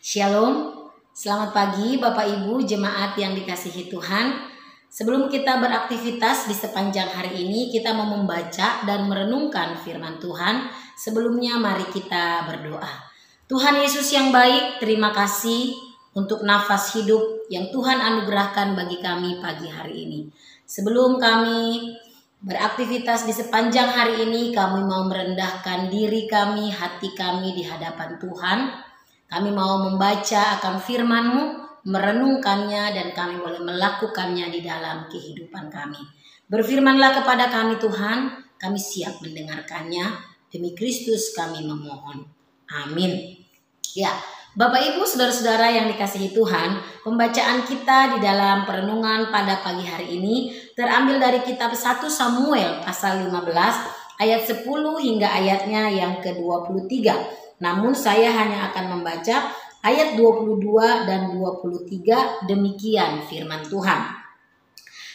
Shalom, selamat pagi Bapak Ibu jemaat yang dikasihi Tuhan. Sebelum kita beraktivitas di sepanjang hari ini, kita mau membaca dan merenungkan firman Tuhan. Sebelumnya mari kita berdoa. Tuhan Yesus yang baik, terima kasih untuk nafas hidup yang Tuhan anugerahkan bagi kami pagi hari ini. Sebelum kami beraktivitas di sepanjang hari ini, kami mau merendahkan diri kami, hati kami di hadapan Tuhan. Kami mau membaca akan firman-Mu, merenungkannya, dan kami boleh melakukannya di dalam kehidupan kami. Berfirmanlah kepada kami Tuhan, kami siap mendengarkannya. Demi Kristus kami memohon. Amin. Ya, Bapak Ibu saudara-saudara yang dikasihi Tuhan, pembacaan kita di dalam perenungan pada pagi hari ini terambil dari kitab 1 Samuel pasal 15 ayat 10 hingga ayatnya yang ke-23. Namun saya hanya akan membaca ayat 22 dan 23, demikian firman Tuhan.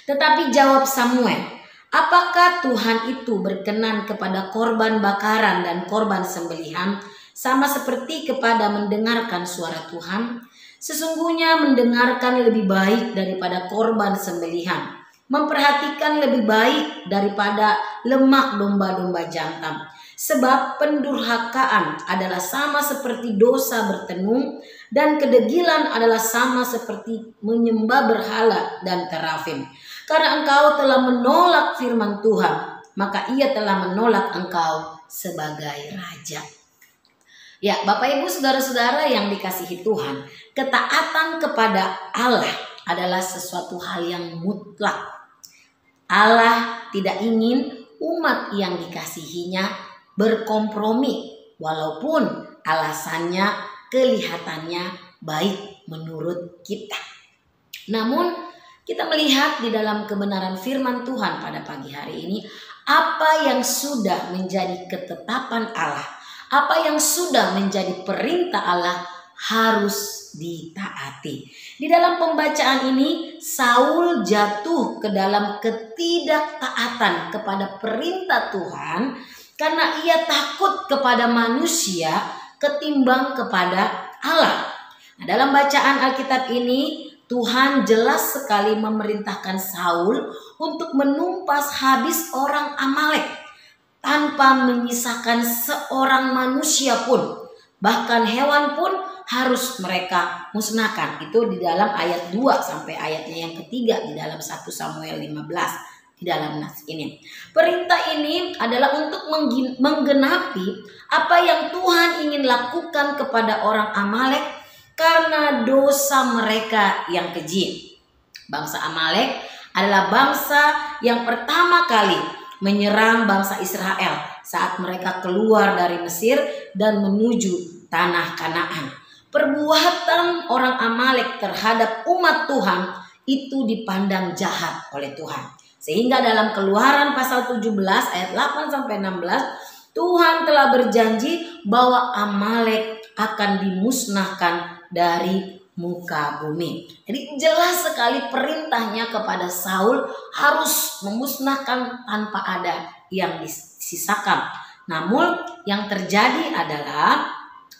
Tetapi jawab Samuel, apakah Tuhan itu berkenan kepada korban bakaran dan korban sembelihan sama seperti kepada mendengarkan suara Tuhan? Sesungguhnya mendengarkan lebih baik daripada korban sembelihan, memperhatikan lebih baik daripada lemak domba-domba jantan. Sebab pendurhakaan adalah sama seperti dosa bertenung, dan kedegilan adalah sama seperti menyembah berhala dan terafim. Karena engkau telah menolak firman Tuhan, maka ia telah menolak engkau sebagai raja. Ya, Bapak Ibu saudara-saudara yang dikasihi Tuhan, ketaatan kepada Allah adalah sesuatu hal yang mutlak. Allah tidak ingin umat yang dikasihinya berkompromi walaupun alasannya kelihatannya baik menurut kita. Namun kita melihat di dalam kebenaran firman Tuhan pada pagi hari ini, apa yang sudah menjadi ketetapan Allah, apa yang sudah menjadi perintah Allah harus ditaati. Di dalam pembacaan ini, Saul jatuh ke dalam ketidaktaatan kepada perintah Tuhan karena ia takut kepada manusia ketimbang kepada Allah. Nah, dalam bacaan Alkitab ini, Tuhan jelas sekali memerintahkan Saul untuk menumpas habis orang Amalek tanpa menyisakan seorang manusia pun. Bahkan hewan pun harus mereka musnahkan. Itu di dalam ayat 2 sampai ayatnya yang ketiga di dalam 1 Samuel 15. Di dalam nas ini, perintah ini adalah untuk menggenapi apa yang Tuhan ingin lakukan kepada orang Amalek karena dosa mereka yang keji. Bangsa Amalek adalah bangsa yang pertama kali menyerang bangsa Israel saat mereka keluar dari Mesir dan menuju tanah Kanaan. Perbuatan orang Amalek terhadap umat Tuhan itu dipandang jahat oleh Tuhan. Sehingga dalam Keluaran pasal 17 ayat 8 sampai 16, Tuhan telah berjanji bahwa Amalek akan dimusnahkan dari muka bumi. Jadi jelas sekali perintahnya kepada Saul harus memusnahkan tanpa ada yang disisakan. Namun yang terjadi adalah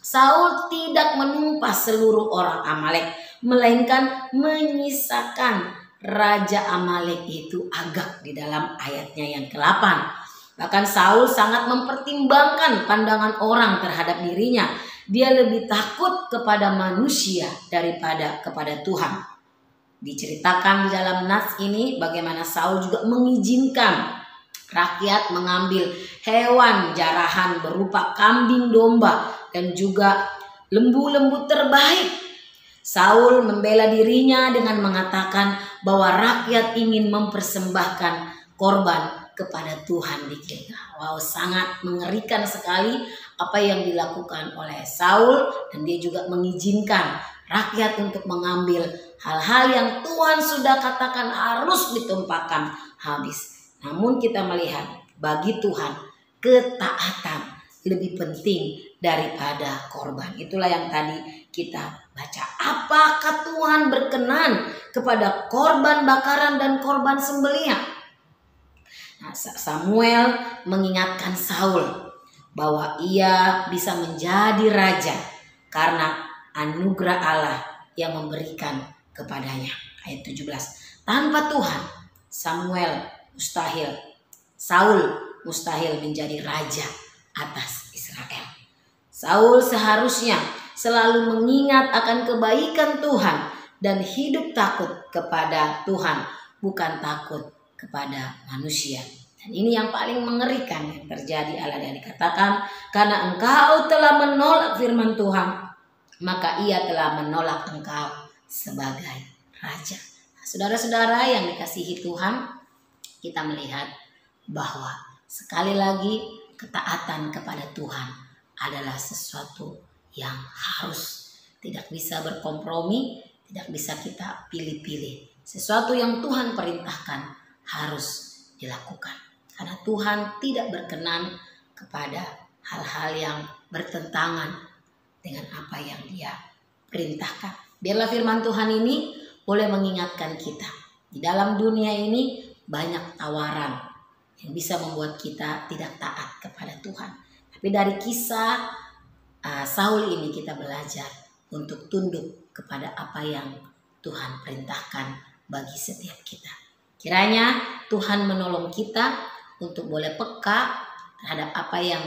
Saul tidak menumpas seluruh orang Amalek, melainkan menyisakan Raja Amalek itu Agag di dalam ayatnya yang ke-8. Bahkan Saul sangat mempertimbangkan pandangan orang terhadap dirinya. Dia lebih takut kepada manusia daripada kepada Tuhan. Diceritakan di dalam nas ini bagaimana Saul juga mengizinkan rakyat mengambil hewan jarahan berupa kambing domba dan juga lembu-lembu terbaik. Saul membela dirinya dengan mengatakan bahwa rakyat ingin mempersembahkan korban kepada Tuhan di Gilgal. Wow, sangat mengerikan sekali apa yang dilakukan oleh Saul, dan dia juga mengizinkan rakyat untuk mengambil hal-hal yang Tuhan sudah katakan harus ditumpahkan habis. Namun kita melihat bagi Tuhan ketaatan lebih penting daripada korban. Itulah yang tadi kita baca. Apakah Tuhan berkenan kepada korban bakaran dan korban sembelihan? Nah, Samuel mengingatkan Saul bahwa ia bisa menjadi raja karena anugerah Allah yang memberikan kepadanya. Ayat 17. Tanpa Tuhan, Saul mustahil menjadi raja atas Israel. Saul seharusnya selalu mengingat akan kebaikan Tuhan dan hidup takut kepada Tuhan, bukan takut kepada manusia. Dan ini yang paling mengerikan yang terjadi. Allah yang dikatakan, karena engkau telah menolak firman Tuhan, maka ia telah menolak engkau sebagai raja. Nah, saudara-saudara yang dikasihi Tuhan, kita melihat bahwa sekali lagi ketaatan kepada Tuhan adalah sesuatu yang harus, tidak bisa berkompromi, tidak bisa kita pilih-pilih. Sesuatu yang Tuhan perintahkan harus dilakukan. Karena Tuhan tidak berkenan kepada hal-hal yang bertentangan dengan apa yang Dia perintahkan. Biarlah firman Tuhan ini boleh mengingatkan kita. Di dalam dunia ini banyak tawaran yang bisa membuat kita tidak taat kepada Tuhan. Tapi dari kisah Saul ini kita belajar untuk tunduk kepada apa yang Tuhan perintahkan bagi setiap kita. Kiranya Tuhan menolong kita untuk boleh peka terhadap apa yang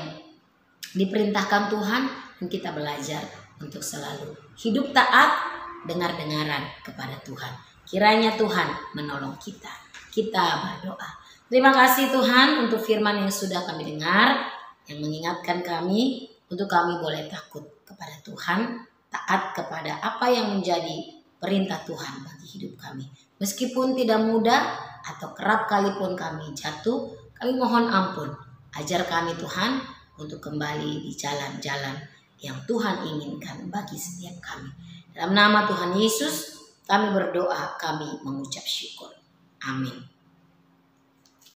diperintahkan Tuhan, dan kita belajar untuk selalu hidup taat, dengar-dengaran kepada Tuhan. Kiranya Tuhan menolong kita. Kita berdoa. Terima kasih Tuhan untuk firman yang sudah kami dengar, yang mengingatkan kami untuk kami boleh takut kepada Tuhan, taat kepada apa yang menjadi perintah Tuhan bagi hidup kami. Meskipun tidak mudah atau kerap kali pun kami jatuh, kami mohon ampun. Ajar kami Tuhan untuk kembali di jalan-jalan yang Tuhan inginkan bagi setiap kami. Dalam nama Tuhan Yesus kami berdoa, kami mengucap syukur. Amin.